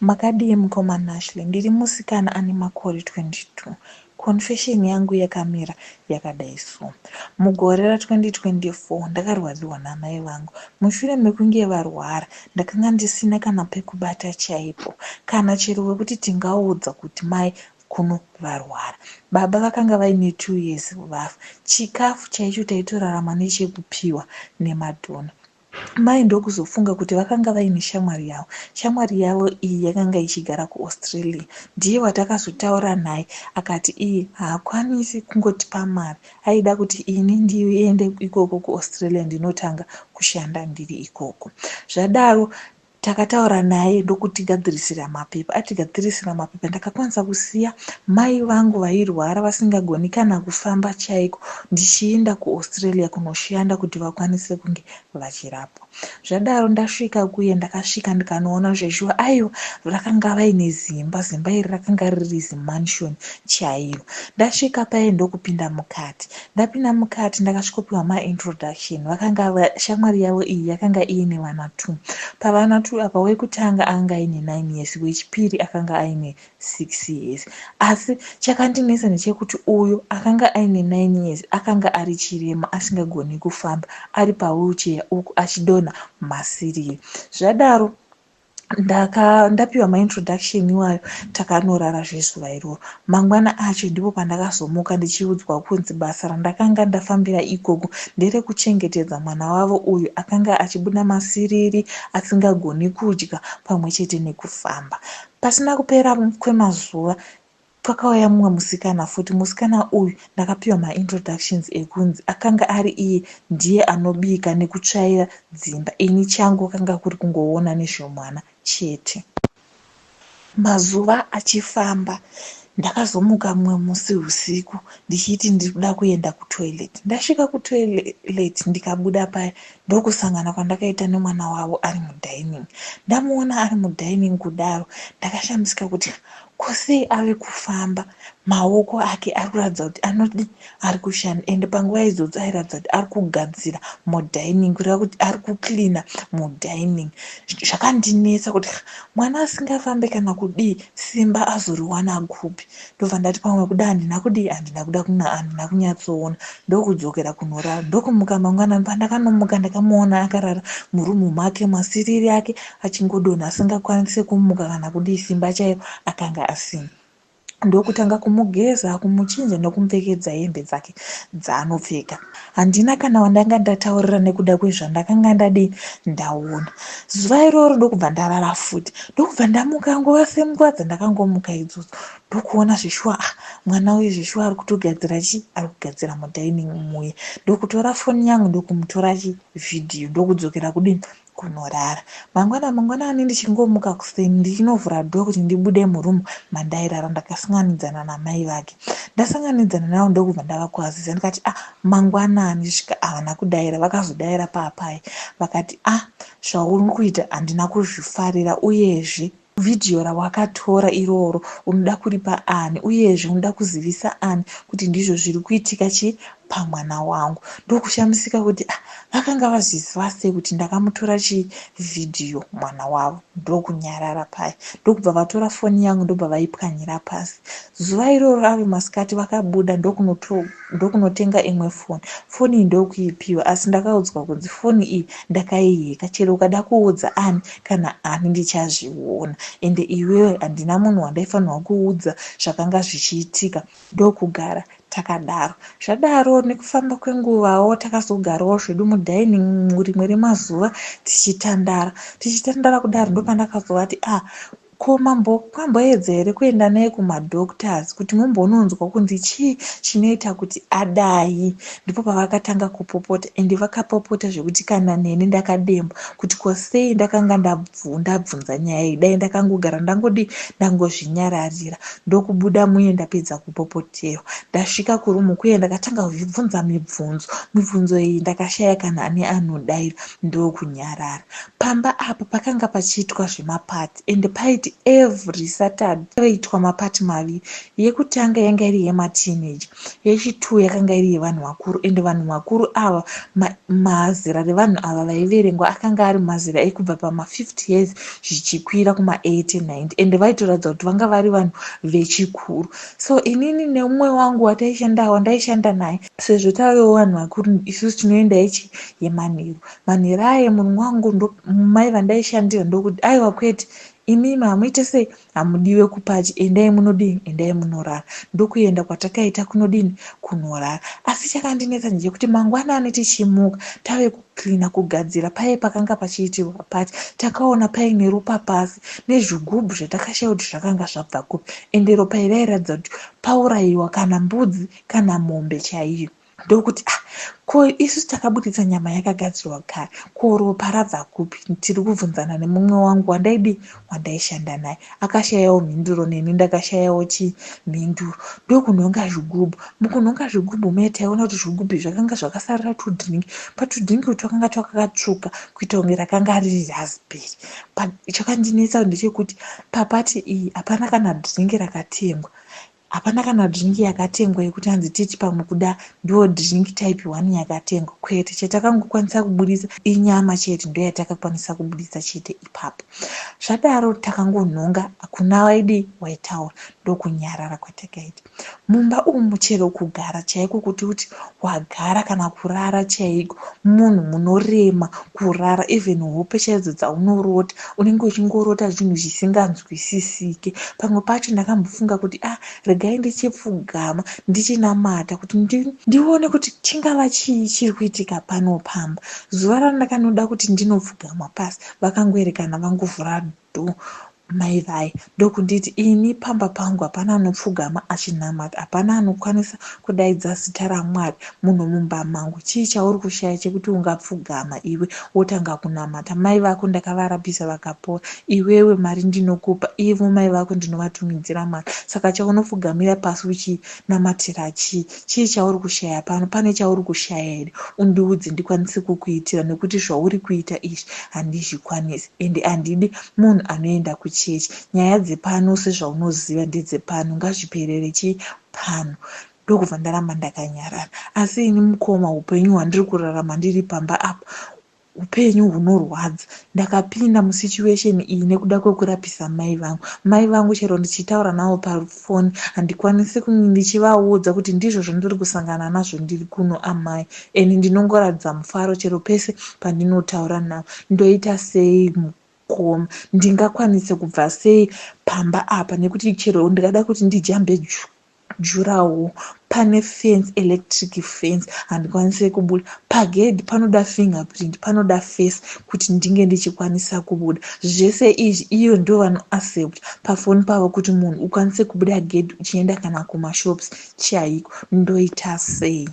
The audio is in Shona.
Makadii mukomana Ashley, ndiri musikana ane makore 22. Confession yangu yakamira yakadai so. Mugore ra2024 ndakarwadziwa namai vangu. Mushure mekunge varwara, ndakanga ndisina kana pekubata chaipo, kana chero wekuti tingaudza kuti mai kuno varwara. Baba vakanga vaine 2 years vafa. Chikafu chaicho taitorarama nechekupiwa nemadhona. Mai ndokuzofunga kuti vakanga vaine shamwari yavo. Shamwari yavo iyi yakanga ichigara kuAustralia. Ndiye watakazotaura naye akati iye haakwanisi kungotipa mari, aida kuti ini ndiende ikoko kuAustralia ndinotanga kushanda ndiri ikoko. Zvadaro takataura naye ndokutigadzirira mapepa. Atigadzirira mapepa ndakakwanisa kusiya mai vangu vairwara vasingagoni kana kufamba chaiko, ndichienda kuAustralia kunoshanda kuti vakwanise kunge vachirapwa. Zvadaro ndasvika kuye, ndakasvika ndikanoona zveshuwa aiwa vakanga vaine zimba iri rakanga riri zimanshoni chairo. Ndasvika paye ndokupinda mukati. Ndapinda mukati ndakasvikopiwa maintroduction. Shamwari yavo iyi yakanga iine vana 2. Pavana 2 apa wekutanga anga aine 9 years, wechipiri akanga aine 6 years. Asi chakandinesa ndechekuti uyu akanga aine 9 years akanga ari chirema, asingagoni kufamba, ari pawheelchair uku achidonha masiriri. Zvadaro ndapiwa maintroduction iwayo, takanorara zvezuva iroro. Mangwana acho ndipo pandakazomuka ndichiudzwa kunzi basa randakanga ndafambira ikoko nderekuchengetedza mwana wavo uyu akanga achibuda masiriri, asingagoni kudya pamwe chete nekufamba. Pasina kupera kwemazuva pakauya mumwe musikana futi. Musikana uyu ndakapiwa maintroductions ekunzi akanga ari iye ndiye anobika nekutsvaira dzimba. Ini changu kanga kuri kungoona nezvomwana chete. Mazuva achifamba, ndakazomuka mumwe musi usiku ndichiti ndikuda kuenda kutoilet. Ndasvika kutoilet ndikabuda paya ndokusangana kwandakaita nemwana wavo ari mudining. Ndamuona ari mudining kudaro, ndakashamisika kuti kusei ave kufamba, maoko ake ari kuratidza kuti anodi ari kushanda, ende panguva idzodzi airatidza kuti ari kugadzira mudining, kureva kuti ari kucleana mudining. Zvakandinetsa kuti mwana asingafambe kana kudii, simba azoriwana kupi. Ndobva ndati pamwe kuda handina kunyatsoona, ndokudzokera kunorara. Ndokumuka mangwanani pandakanomuka ndakamuona akarara murumu make, masiriri ake achingodonha, asingakwanisi kumuka kana kudii, simba chaiyo akanga asina. Ndokutanga kumugeza, kumuchinja nokumupfekedza hembe dzake dzaanopfeka. Handina kana wandanga ndataurira nekuda kwezvandakanga ndaona. Zuva iroro ndokubva ndarara futi. Ndokubva ndamuka nguva senguva dzandakangomuka idzodzo, ndokuona zveshuwa mwana uyu zveshuwa ari kutogadzira chii, ari kugadzira mudining muye. Ndokutora foni yangu ndokumutora vhidhiyo ndokudzokera kudini, kunorara. Mangwanani ndichingomuka kuseni ndichinovhura dhoo kuti ndibude murumu mandairara, ndakasanganidzana namai vake. Ndasanganidzana navo ndokubva ndavakwazisa ndikati mangwanani svika havana kudaira, vakazodaira paapai vakati zvauri kuita handina kuzvifarira, uyezve vhidhiyo rawakatora iroro unoda kuripa ani, uyezve unoda kuzivisa ani kuti ndizvo zviri kuitika pamwana wangu. Ndokushamisika kuti vakanga vazviziva sei kuti ndakamutora vhidhiyo mwana wavo. Ndokunyarara paya, ndokubva vatora foni yangu ndobva vaipwanyira pasi. Zuva iroro ave masikati vakabuda ndokunotenga imwe foni. Foni iyi ndokuipiwa, asi ndakaudzwa kunzi foni iyi ndakaiheka, chero ukada kuudza ani kana ani ndichazviona, ende iwewe handina munhu wandaifanirwa kuudza zvakanga zvichiitika. Ndokugara takadaro. Zvadaro nekufamba kwenguvawo takazogarawo zvedu mudining rimwe remazuva tichitandara kudaro. Ndopandakazovati ko mamboedza here kuenda naye kumadoctors kuti mumbononzwa kunzi chii chinoita kuti adai. Ndipo pavakatanga kupopota, ende vakapopota zvekuti kana neni ndakademba kuti kosei ndakanga ndabvunza nyaya iyi, dai ndakangogara ndangozvinyararira. Ndokubuda muye ndapedza kupopoterwa, ndasvika kurumu kuye ndakatanga kuzvibvunza mibvunzo iyi ndakashaya kana ane anodaira, ndokunyarara. Pamba apa pakanga pachiitwa zvemapati, ende paiti kuti every Saturday vaiitwa mapati maviri. Yekutanga yanga iri yemateenage, yechi2 yakanga iri yevanhu vakuru, ende vanhu vakuru ava mazera revanhu ava vaiverengwa akanga ari mazera ekubva pama50 years zvichikwira kuma80 90, ende vaitoratidza kuti vanga vari vanhu vechikuru. So inini neumwe wangu wandaishanda naye, sezvo tavewo vanhu vakuru, isusu tinoenda ichi yemanheru. Manheru aya munhu wangu mai vandaishandira ndokuti aiwa kwete, imimi hamuite sei, hamudiwe kupachi, endai munodini, endai munorara. Ndokuenda kwatakaita kunodini, kunorara. Asi chakandinetsa ndechekuti mangwanani tichimuka tave kuklina, kugadzira paye pakanga pachiitirwa pati, takaona paine ropa pasi nezvigubhu zvatakashaya kuti zvakanga zvabva kupi, ende ropa iri rairatidza kuti paurayiwa kana mbudzi kana mombe chaiyo. Ndokuti ko isusu takabuditsa nyama yakagadzirwa kare, ko ropa rabva kupi? Tiri kubvunzana nemumwe wangu wandaishanda naye. Akashayawo mhinduro, neni ndakashayawo mhinduro. Ndokunhonga zvigubhu. Mukunhonga zvigubhu meye taiona kuti zvigubhu zvakanga zvakasarira tudhiringi. Patudhiringi twakanga twakatsvuka kuita kunge rakanga riri raspberry. Chakandinetsa ndechekuti papati iyi hapana kana dhiringi rakatengwa. Hapana kana dhiringi yakatengwa yekuti hanzi titi pamwe kuda ndo dhiringi type 1 yakatengwa. Kwete, chatakangokwanisa kubudisa inyama chete, ndo yatakakwanisa kubudisa chete ipapo. Zvadaro takangonhonga, hakuna waitaura, ndokunyarara kwatakaita. Mumba umu chero kugara chaiko, kuti wagara kana kurara chaiko, munhu munorema kurara, even hope chaidzo dzaunorota, unenge uchingorota zvinhu zvisinganzwisisike. Pamwe pacho ndakambofunga kuti regai ndichipfugama ndichinamata kuti ndione kuti chingava chii chiri kuitika pano pamba. Zuva randakanoda kuti ndinopfugama pasi, vakangoerekana vangovhura dhoo mai vai. Ndokunditi ini pamba pangu hapana anopfugama achinamata, hapana anokwanisa kudaidza zita raMwari. Munhu mumba mangu, chii chauri kushaya chekuti ungapfugama iwe wotanga kunamata? Mai vako ndakavarapisa vakapora, iwewe mari ndinokupa, ivo mai vako ndinovatumidzira mari. Saka chaunopfugamira pasi uchinamatira chii? Chii chauri kushaya pano? Pane chauri kushaya here? Undiudze ndikwanise kukuitira, nekuti zvauri kuita izvi handizvikwanisi, ende handidi munhu anoenda kuchechi. Nyaya dzepano sezvaunoziva ndedzepano, ngazviperere pano. Ndokubva ndaramba ndakanyarara. Asi ini mukoma, upenyu hwandiri kurarama ndiri pamba apa upenyu hunorwadza. Ndakapinda musituation iyi nekuda kwekurapisa mai vangu. Mai vangu chero ndichitaura navo pafoni handikwanisi ndichivaudza kuti ndizvo zvandiri kusangana nazvo ndiri kuno amai, eni ndinongoratidza mufaro chero pese pandinotaura navo. Ndoita sei mukoma? Ndingakwanise kubva sei pamba apa? Nekuti chero ndikada kuti ndijambe jurawo, pane fence, electric fence, handikwanise kubuda. Pagedhi panoda fingerprint, panoda face kuti ndinge ndichikwanisa kubuda. Zvese izvi iyo ndo vanoaccept pafoni pavo kuti munhu ukwanise kubuda gedhi uchienda kana kumashops chaiko. Ndoita sei?